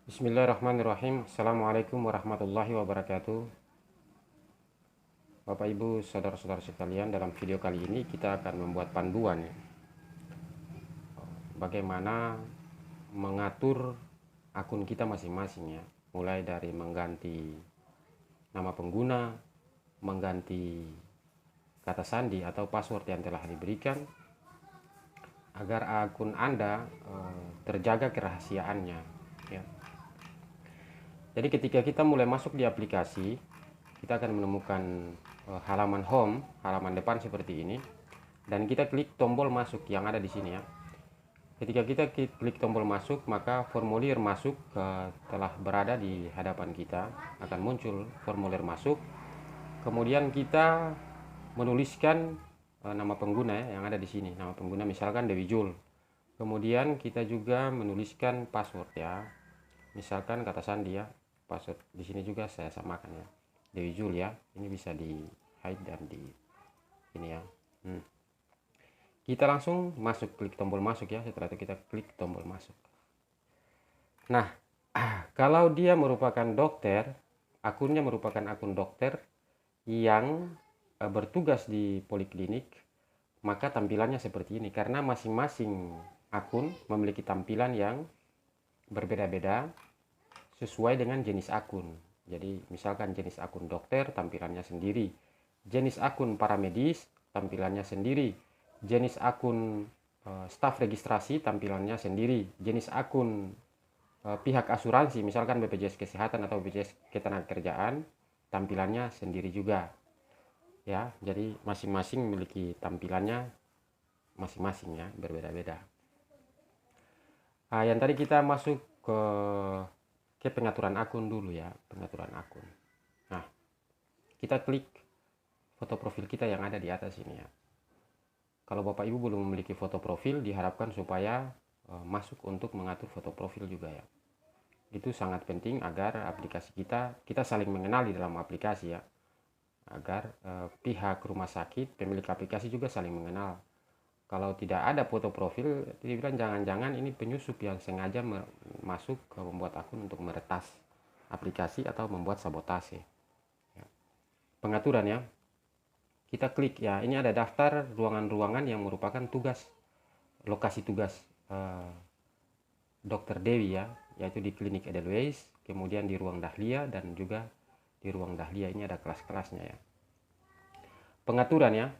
Bismillahirrahmanirrahim. Assalamualaikum warahmatullahi wabarakatuh. Bapak Ibu saudara-saudara sekalian, dalam video kali ini kita akan membuat panduan ya, bagaimana mengatur akun kita masing-masing ya, mulai dari mengganti nama pengguna, mengganti kata sandi atau password yang telah diberikan agar akun Anda terjaga kerahasiaannya ya. Jadi ketika kita mulai masuk di aplikasi, kita akan menemukan halaman home, halaman depan seperti ini, dan kita klik tombol masuk yang ada di sini ya. Ketika kita klik tombol masuk, maka formulir masuk telah berada di hadapan kita, akan muncul formulir masuk. Kemudian kita menuliskan nama pengguna ya, yang ada di sini, nama pengguna misalkan Dewi Jul. Kemudian kita juga menuliskan password ya, misalkan kata sandi ya. Password di sini juga saya samakan ya, Dewi Jul ya. Ini bisa di hide dan di ini ya. Kita langsung masuk, klik tombol masuk ya. Setelah itu kita klik tombol masuk. Nah, kalau dia merupakan dokter, akunnya merupakan akun dokter yang bertugas di poliklinik, maka tampilannya seperti ini, karena masing-masing akun memiliki tampilan yang berbeda-beda sesuai dengan jenis akun. Jadi misalkan jenis akun dokter tampilannya sendiri, jenis akun paramedis tampilannya sendiri, jenis akun staf registrasi tampilannya sendiri, jenis akun pihak asuransi misalkan BPJS Kesehatan atau BPJS Ketenagakerjaan tampilannya sendiri juga ya. Jadi masing-masing memiliki tampilannya masing-masing ya, berbeda-beda. Yang tadi kita masuk ke pengaturan akun dulu ya, pengaturan akun. Nah, kita klik foto profil kita yang ada di atas ini ya. Kalau Bapak Ibu belum memiliki foto profil, diharapkan supaya masuk untuk mengatur foto profil juga ya. Itu sangat penting agar aplikasi kita saling mengenal di dalam aplikasi ya, agar pihak rumah sakit, pemilik aplikasi juga saling mengenal. Kalau tidak ada foto profil, dibilang jangan-jangan ini penyusup yang sengaja masuk ke membuat akun untuk meretas aplikasi atau membuat sabotase ya. Pengaturan ya, kita klik ya, ini ada daftar ruangan-ruangan yang merupakan lokasi tugas Dr. Dewi ya, yaitu di klinik Edelweiss, kemudian di ruang Dahlia, dan juga di ruang Dahlia ini ada kelas-kelasnya ya. Pengaturan ya,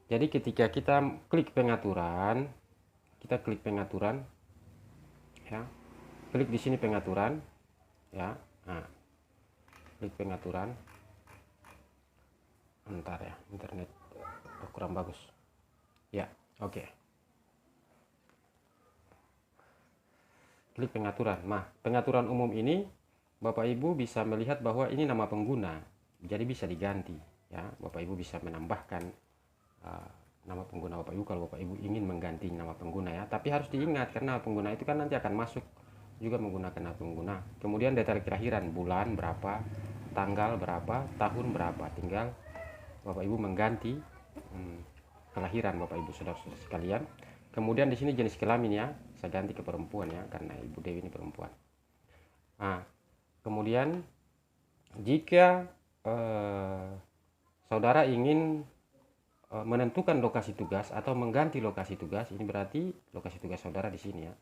jadi ketika kita klik pengaturan, kita klik pengaturan ya, klik di sini pengaturan ya. Nah, klik pengaturan. Bentar ya, internet kurang bagus ya. Oke, klik pengaturan. Nah, pengaturan umum ini Bapak Ibu bisa melihat bahwa ini nama pengguna, jadi bisa diganti ya. Bapak Ibu bisa menambahkan nama pengguna Bapak Ibu kalau Bapak Ibu ingin mengganti nama pengguna ya. Tapi harus diingat, karena pengguna itu kan nanti akan masuk juga menggunakan nama pengguna. Kemudian detail kelahiran, bulan berapa, tanggal berapa, tahun berapa, tinggal Bapak Ibu mengganti kelahiran Bapak Ibu saudara-saudara sekalian. Kemudian di sini jenis kelamin ya, saya ganti ke perempuan ya, karena Ibu Dewi ini perempuan. Nah, kemudian jika saudara ingin menentukan lokasi tugas atau mengganti lokasi tugas, ini berarti lokasi tugas saudara di sini ya.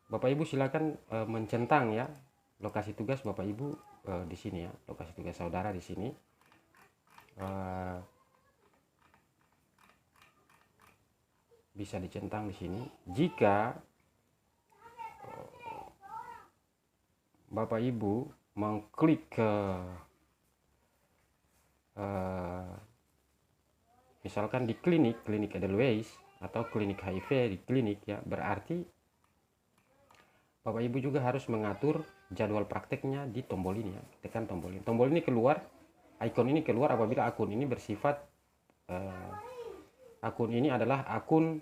Bapak Ibu silakan mencentang ya lokasi tugas Bapak Ibu di sini ya, lokasi tugas saudara di sini. Bisa dicentang di sini. Jika Bapak Ibu mengklik ke misalkan di klinik Edelweiss atau klinik HIV di klinik ya, berarti Bapak Ibu juga harus mengatur jadwal prakteknya di tombol ini ya. Tekan tombol ini. Tombol ini keluar, icon ini keluar apabila akun ini bersifat akun ini adalah akun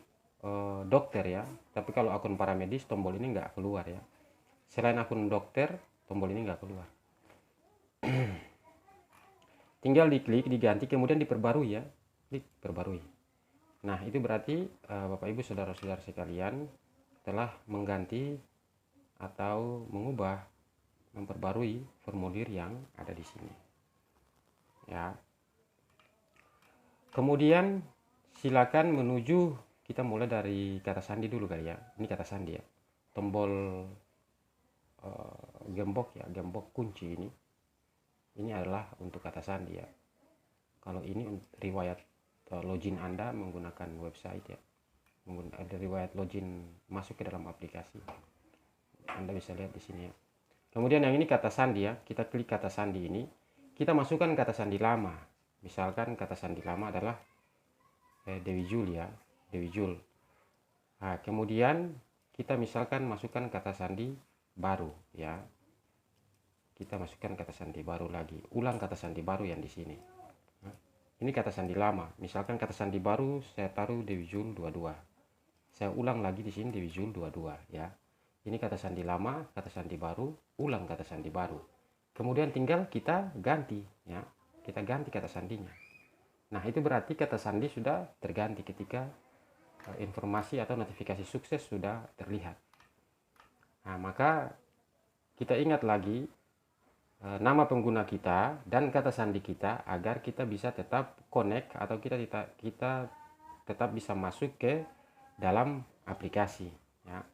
dokter ya. Tapi kalau akun paramedis, tombol ini nggak keluar ya. Selain akun dokter, tombol ini nggak keluar. Tinggal diklik, diganti, kemudian diperbarui ya. Klik perbarui. Nah, itu berarti Bapak Ibu saudara-saudara sekalian telah mengganti atau mengubah, memperbarui formulir yang ada di sini ya. Kemudian silakan menuju, kita mulai dari kata sandi dulu kali ya. Ini kata sandi ya, tombol gembok ya, gembok kunci ini adalah untuk kata sandi ya. Kalau ini riwayat login Anda menggunakan website ya, ada riwayat login masuk ke dalam aplikasi, Anda bisa lihat di sini ya. Kemudian yang ini kata sandi ya, kita klik kata sandi ini, kita masukkan kata sandi lama. Misalkan kata sandi lama adalah Dewi Jul ya, Dewi Jul. Nah, kemudian kita misalkan masukkan kata sandi baru ya. Kita masukkan kata sandi baru lagi, ulang kata sandi baru yang di sini. Nah, ini kata sandi lama. Misalkan kata sandi baru saya taruh Dewi Jul 22. Saya ulang lagi di sini Dewi Jul 22 ya. Ini kata sandi lama, kata sandi baru, ulang kata sandi baru. Kemudian tinggal kita ganti ya. Kita ganti kata sandinya. Nah, itu berarti kata sandi sudah terganti ketika informasi atau notifikasi sukses sudah terlihat. Nah, maka kita ingat lagi nama pengguna kita dan kata sandi kita agar kita bisa tetap connect atau kita tetap bisa masuk ke dalam aplikasi ya.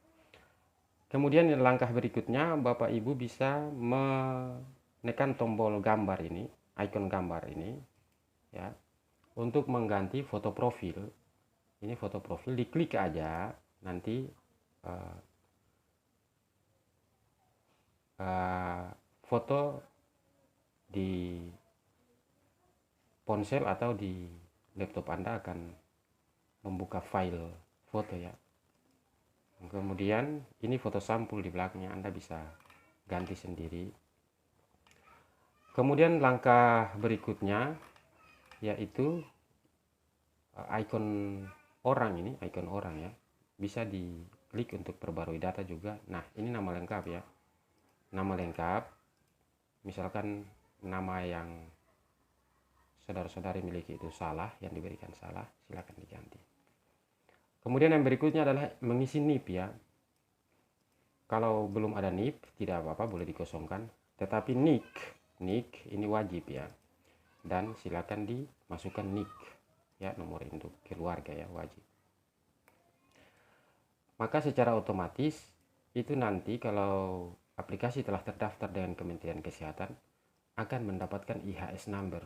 Kemudian langkah berikutnya, Bapak Ibu bisa menekan tombol gambar ini, ikon gambar ini ya, untuk mengganti foto profil. Ini foto profil, diklik aja, nanti foto di ponsel atau di laptop Anda akan membuka file foto ya. Kemudian ini foto sampul di belakangnya, Anda bisa ganti sendiri. Kemudian langkah berikutnya yaitu ikon orang ini, ikon orang ya, bisa diklik untuk perbarui data juga. Nah, ini nama lengkap ya, nama lengkap. Misalkan nama yang saudara-saudari miliki itu salah, yang diberikan salah, silakan diganti. Kemudian yang berikutnya adalah mengisi NIP ya. Kalau belum ada NIP tidak apa-apa, boleh dikosongkan. Tetapi NIK ini wajib ya. Dan silakan dimasukkan NIK ya, nomor induk keluarga ya, wajib. Maka secara otomatis itu nanti kalau aplikasi telah terdaftar dengan Kementerian Kesehatan akan mendapatkan IHS number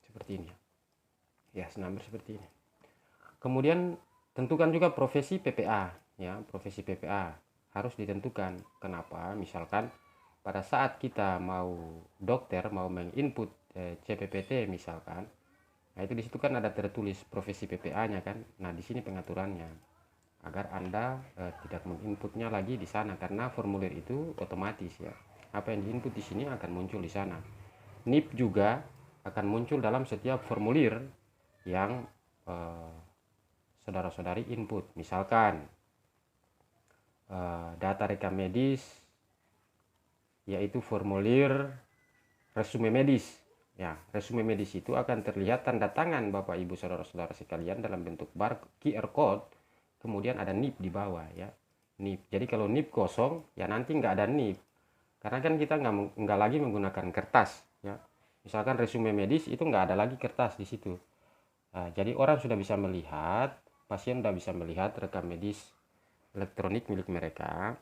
seperti ini ya. IHS number seperti ini. Kemudian tentukan juga profesi PPA ya, profesi PPA harus ditentukan. Kenapa? Misalkan pada saat kita mau dokter mau menginput CPPT misalkan, nah itu disitu kan ada tertulis profesi PPA-nya kan. Nah di sini pengaturannya agar Anda tidak menginputnya lagi di sana, karena formulir itu otomatis ya. Apa yang diinput di sini akan muncul di sana. NIP juga akan muncul dalam setiap formulir yang saudara-saudari input. Misalkan data rekam medis, yaitu formulir resume medis ya. Resume medis itu akan terlihat tanda tangan Bapak Ibu saudara-saudara sekalian dalam bentuk QR code, kemudian ada NIP di bawah ya, NIP. Jadi kalau NIP kosong ya nanti nggak ada NIP, karena kan kita nggak lagi menggunakan kertas ya. Misalkan resume medis itu nggak ada lagi kertas di situ. Nah, jadi orang sudah bisa melihat, pasien sudah bisa melihat rekam medis elektronik milik mereka,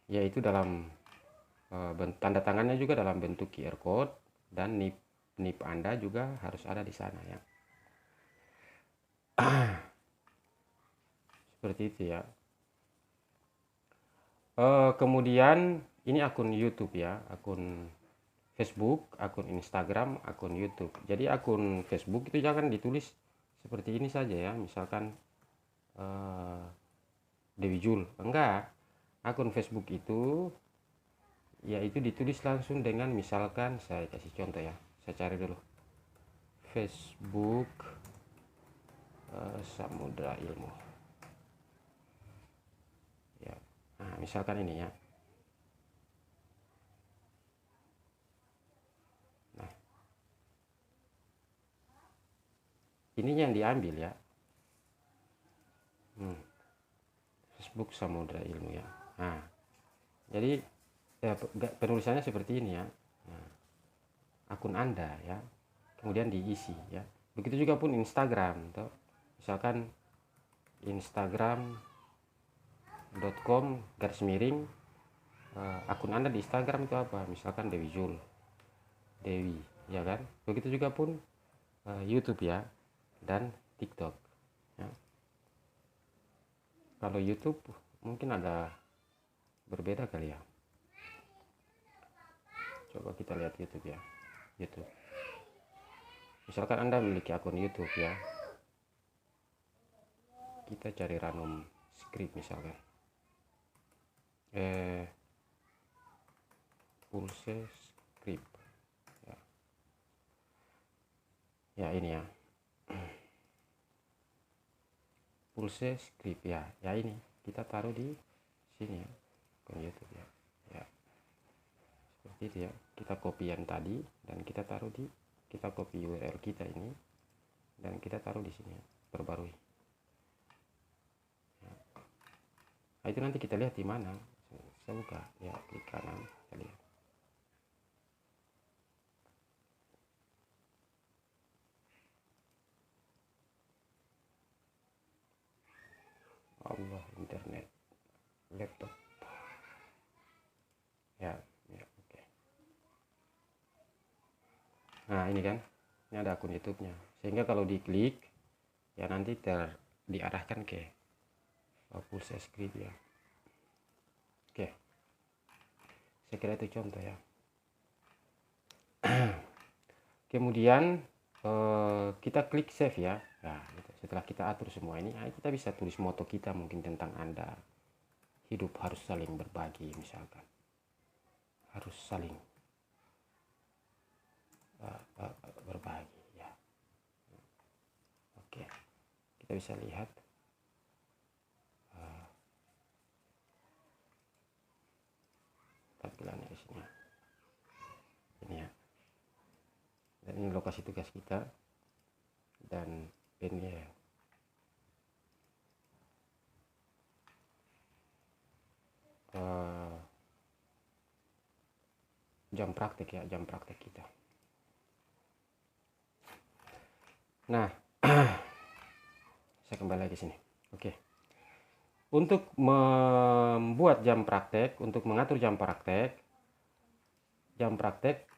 yaitu dalam tanda tangannya juga dalam bentuk QR code, dan NIP Anda juga harus ada di sana ya. Seperti itu ya. Kemudian ini akun YouTube ya, akun Facebook, akun Instagram, akun YouTube. Jadi akun Facebook itu jangan ditulis seperti ini saja ya, misalkan Dewi Jul, enggak. Akun Facebook itu yaitu ditulis langsung dengan, misalkan saya kasih contoh ya, saya cari dulu Facebook Samudra Ilmu ya. Nah misalkan ini ya. Nah ini yang diambil ya, Facebook Samudra Ilmu ya. Nah Jadi ya, penulisannya seperti ini ya. Nah, akun Anda ya, kemudian diisi ya. Begitu juga pun Instagram, toh. Misalkan instagram.com/, akun Anda di Instagram itu apa? Misalkan Dewi Jul, Dewi, ya kan? Begitu juga pun YouTube ya, dan TikTok. Ya. Kalau YouTube mungkin ada berbeda kali ya. Coba kita lihat YouTube ya. YouTube. Misalkan Anda memiliki akun YouTube ya. Kita cari random script misalkan. Pulse script. Ya. Ya ini ya. Pulse script ya. Ya ini kita taruh di sini ya. Akun YouTube ya. Ya. Seperti itu ya. Kita copy yang tadi dan kita taruh di, kita copy URL kita ini dan kita taruh di sini ya. Perbarui. Ya. Nah, itu nanti kita lihat di mana. Saya buka ya, klik kanan, kita lihat. Allah, internet, laptop. Ya, ya, oke. Nah, ini kan, ini ada akun YouTube-nya. Sehingga kalau diklik, ya nanti diarahkan ke Pulse Script ya. Oke. Saya kira itu contoh ya. Kemudian kita klik save ya. Nah, setelah kita atur semua ini, kita bisa tulis moto kita mungkin tentang Anda. Hidup harus saling berbagi misalkan. Harus saling berbagi ya. Oke. Kita bisa lihat tampilannya di sini. Ini ya. Dan ini lokasi tugas kita dan ini ya. Jam praktek ya, jam praktek kita. Nah, saya kembali lagi sini. Oke. Untuk membuat jam praktek, untuk mengatur jam praktek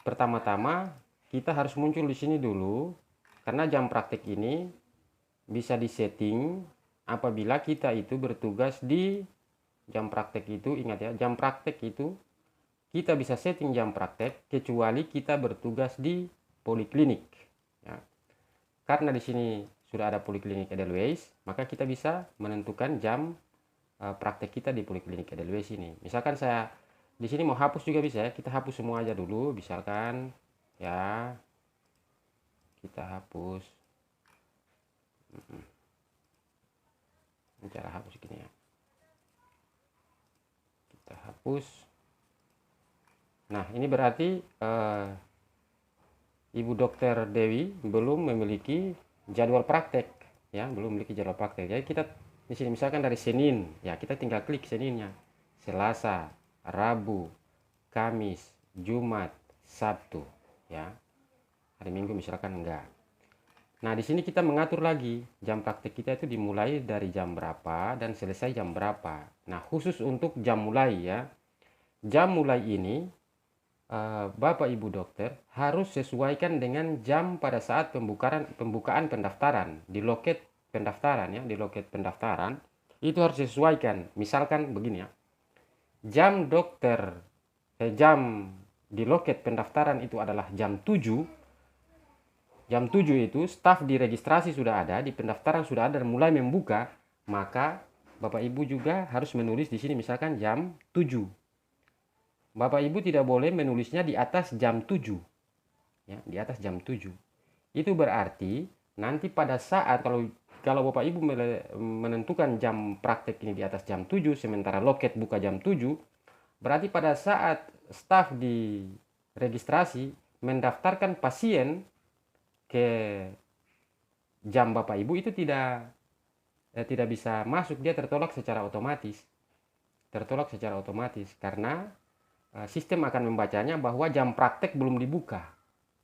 pertama-tama kita harus muncul di sini dulu, karena jam praktek ini bisa disetting apabila kita itu bertugas di jam praktek itu. Ingat ya, jam praktek itu kita bisa setting jam praktek kecuali kita bertugas di poliklinik ya. Karena di sini sudah ada poliklinik Edelweiss, maka kita bisa menentukan jam praktek kita di poliklinik Edelweiss ini. Misalkan saya di sini mau hapus juga bisa ya, kita hapus semua aja dulu, misalkan ya, kita hapus. Ini cara hapus gini ya, kita hapus. Nah, ini berarti Ibu Dokter Dewi belum memiliki jadwal praktek ya, belum memiliki jadwal praktek. Jadi kita di sini misalkan dari Senin ya, kita tinggal klik Seninnya. Selasa, Rabu, Kamis, Jumat, Sabtu ya. Hari Minggu misalkan enggak. Nah, di sini kita mengatur lagi jam praktek kita itu dimulai dari jam berapa dan selesai jam berapa. Nah, khusus untuk jam mulai ya. Jam mulai ini Bapak Ibu dokter harus sesuaikan dengan jam pada saat pembukaan pendaftaran di loket pendaftaran ya, di loket pendaftaran itu harus sesuaikan. Misalkan begini ya, jam di loket pendaftaran itu adalah jam 7. Jam 7 itu staf di registrasi sudah ada, di pendaftaran sudah ada dan mulai membuka, maka Bapak Ibu juga harus menulis di sini misalkan jam 7. Bapak Ibu tidak boleh menulisnya di atas jam 7. Ya, di atas jam 7. Itu berarti nanti pada saat kalau Bapak Ibu menentukan jam praktek ini di atas jam 7 sementara loket buka jam 7, berarti pada saat staf di registrasi mendaftarkan pasien ke jam Bapak Ibu itu tidak bisa masuk, dia tertolak secara otomatis. tertolak secara otomatis karena sistem akan membacanya bahwa jam praktek belum dibuka,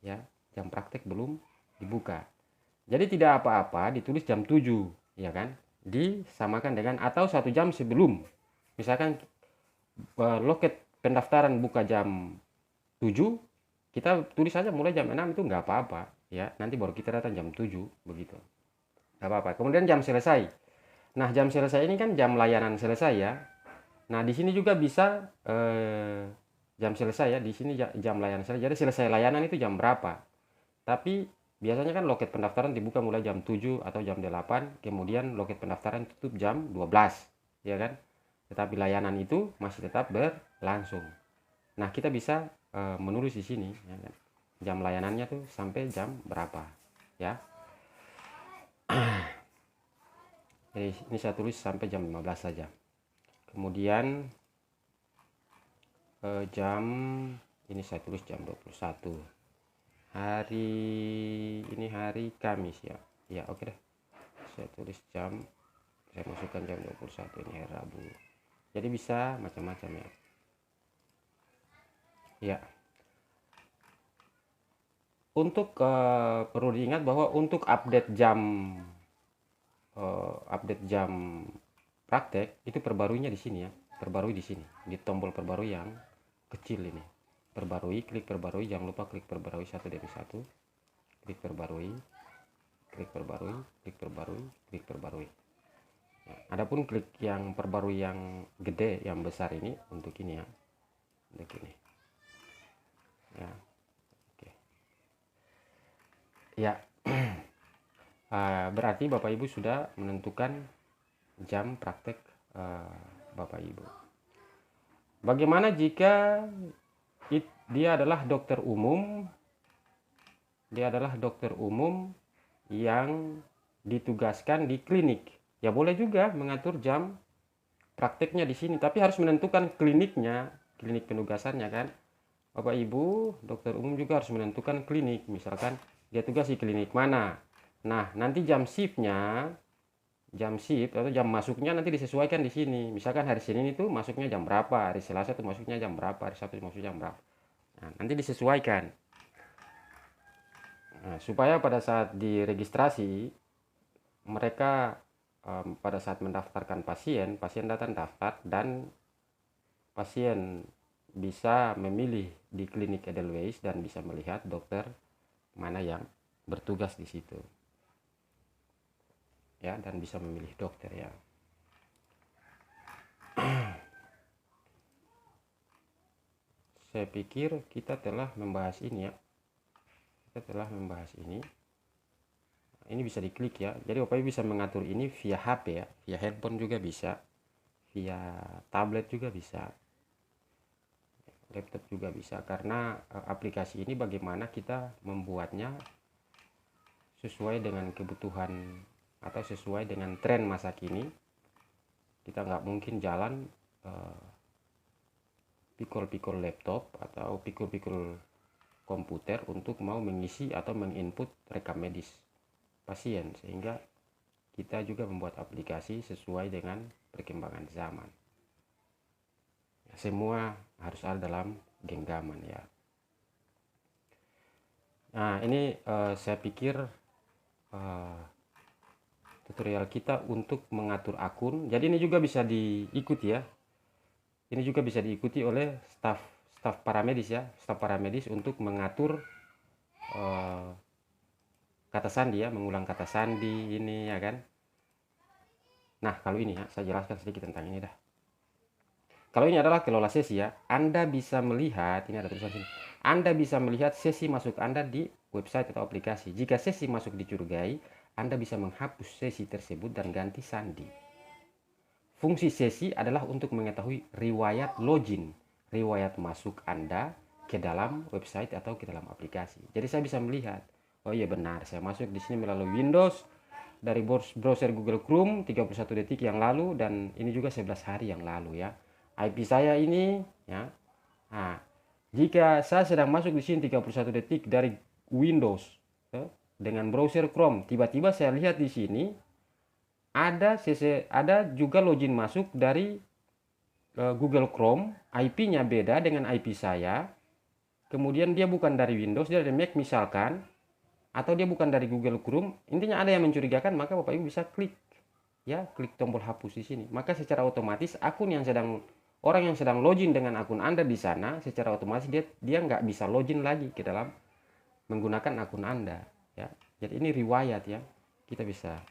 ya, jam praktek belum dibuka. Jadi tidak apa-apa ditulis jam 7, ya kan? Disamakan dengan atau 1 jam sebelum. Misalkan loket pendaftaran buka jam 7, kita tulis saja mulai jam 6, itu nggak apa-apa, ya. Nanti baru kita datang jam 7, begitu. Nggak apa-apa. Kemudian jam selesai. Nah, jam selesai ini kan jam layanan selesai, ya. Nah, di sini juga bisa jam selesai, ya. Di sini jam layanan selesai. Jadi selesai layanan itu jam berapa? Tapi biasanya kan loket pendaftaran dibuka mulai jam 7 atau jam 8, kemudian loket pendaftaran tutup jam 12, ya kan? Tetapi layanan itu masih tetap berlangsung. Nah, kita bisa menulis di sini, ya kan? Jam layanannya tuh sampai jam berapa, ya. Jadi ini saya tulis sampai jam 15 saja. Kemudian jam ini saya tulis jam 21. Ini hari Kamis, ya. Ya, oke deh. Saya tulis jam, saya masukkan jam 21, ini hari Rabu. Jadi bisa macam-macam, ya. Ya. Untuk perlu diingat bahwa untuk update jam praktek itu perbaruinya di sini, ya. Perbarui di sini, di tombol perbarui yang kecil ini. Perbarui, klik perbarui, jangan lupa klik perbarui satu demi satu. Klik perbarui, klik perbarui, klik perbarui, klik perbarui. Ya, adapun klik yang perbarui yang gede, yang besar ini untuk ini, ya. Untuk ini. Ya. Oke. Ya. Berarti Bapak Ibu sudah menentukan jam praktek Bapak Ibu. Bagaimana jika dia adalah dokter umum? Dia adalah dokter umum yang ditugaskan di klinik. Ya boleh juga mengatur jam prakteknya di sini, tapi harus menentukan kliniknya, klinik penugasannya, kan. Bapak Ibu, dokter umum juga harus menentukan klinik. Misalkan dia tugas di klinik mana. Nah, nanti jam shift atau jam masuknya nanti disesuaikan di sini. Misalkan hari Senin itu masuknya jam berapa, hari Selasa itu masuknya jam berapa, hari Sabtu masuknya jam berapa. Nah, nanti disesuaikan. Nah, supaya pada saat diregistrasi mereka pada saat mendaftarkan pasien datang daftar dan pasien bisa memilih di klinik Edelweiss dan bisa melihat dokter mana yang bertugas di situ. Ya, dan bisa memilih dokter, ya. Saya pikir kita telah membahas ini, ya. Kita telah membahas ini. Ini bisa diklik, ya. Jadi Bapak Ibu bisa mengatur ini via HP, ya, via handphone juga bisa, via tablet juga bisa, laptop juga bisa, karena aplikasi ini bagaimana kita membuatnya sesuai dengan kebutuhan atau sesuai dengan tren masa kini. Kita nggak mungkin jalan pikul-pikul laptop atau pikul-pikul komputer untuk mau mengisi atau menginput rekam medis pasien, sehingga kita juga membuat aplikasi sesuai dengan perkembangan zaman. Semua harus ada dalam genggaman, ya. Nah, ini saya pikir tutorial kita untuk mengatur akun. Jadi ini juga bisa diikuti, ya. Ini juga bisa diikuti oleh staf paramedis, ya, staf paramedis untuk mengatur kata sandi, ya, mengulang kata sandi ini, ya kan. Nah, kalau ini, ya, saya jelaskan sedikit tentang ini dah. Kalau ini adalah kelola sesi, ya, Anda bisa melihat, ini ada tulisan sini. Anda bisa melihat sesi masuk Anda di website atau aplikasi. Jika sesi masuk dicurigai, Anda bisa menghapus sesi tersebut dan ganti sandi. Fungsi sesi adalah untuk mengetahui riwayat login, riwayat masuk Anda ke dalam website atau ke dalam aplikasi. Jadi saya bisa melihat, oh iya benar, saya masuk di sini melalui Windows dari browser Google Chrome 31 detik yang lalu, dan ini juga 11 hari yang lalu, ya. IP saya ini, ya. Nah, jika saya sedang masuk di sini 31 detik dari Windows dengan browser Chrome, tiba-tiba saya lihat di sini ada juga login masuk dari Google Chrome, IP-nya beda dengan IP saya, kemudian dia bukan dari Windows, dia dari Mac misalkan, atau dia bukan dari Google Chrome, intinya ada yang mencurigakan, maka Bapak Ibu bisa klik tombol hapus di sini. Maka secara otomatis orang yang sedang login dengan akun Anda di sana, secara otomatis dia nggak bisa login lagi ke dalam menggunakan akun Anda, ya. Jadi ini riwayat, ya. Kita bisa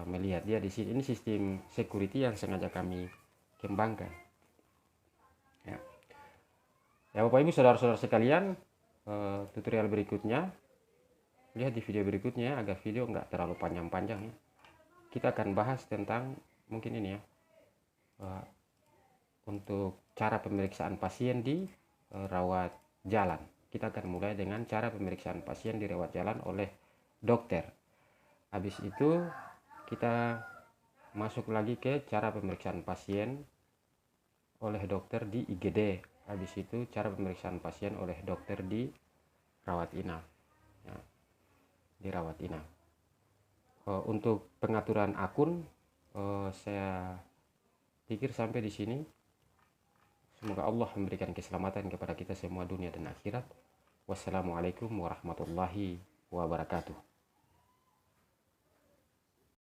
melihat dia di sini. Ini sistem security yang sengaja kami kembangkan, ya. Ya Bapak Ibu saudara-saudara sekalian, tutorial berikutnya lihat di video berikutnya, agar video nggak terlalu panjang-panjang, ya. Kita akan bahas tentang mungkin ini, ya, untuk cara pemeriksaan pasien di rawat jalan. Kita akan mulai dengan cara pemeriksaan pasien di rawat jalan oleh dokter. Habis itu kita masuk lagi ke cara pemeriksaan pasien oleh dokter di IGD. Habis itu cara pemeriksaan pasien oleh dokter di rawat inap, ya, di rawat inap. Untuk pengaturan akun, saya pikir sampai di sini. Semoga Allah memberikan keselamatan kepada kita semua dunia dan akhirat. Wassalamualaikum warahmatullahi wabarakatuh.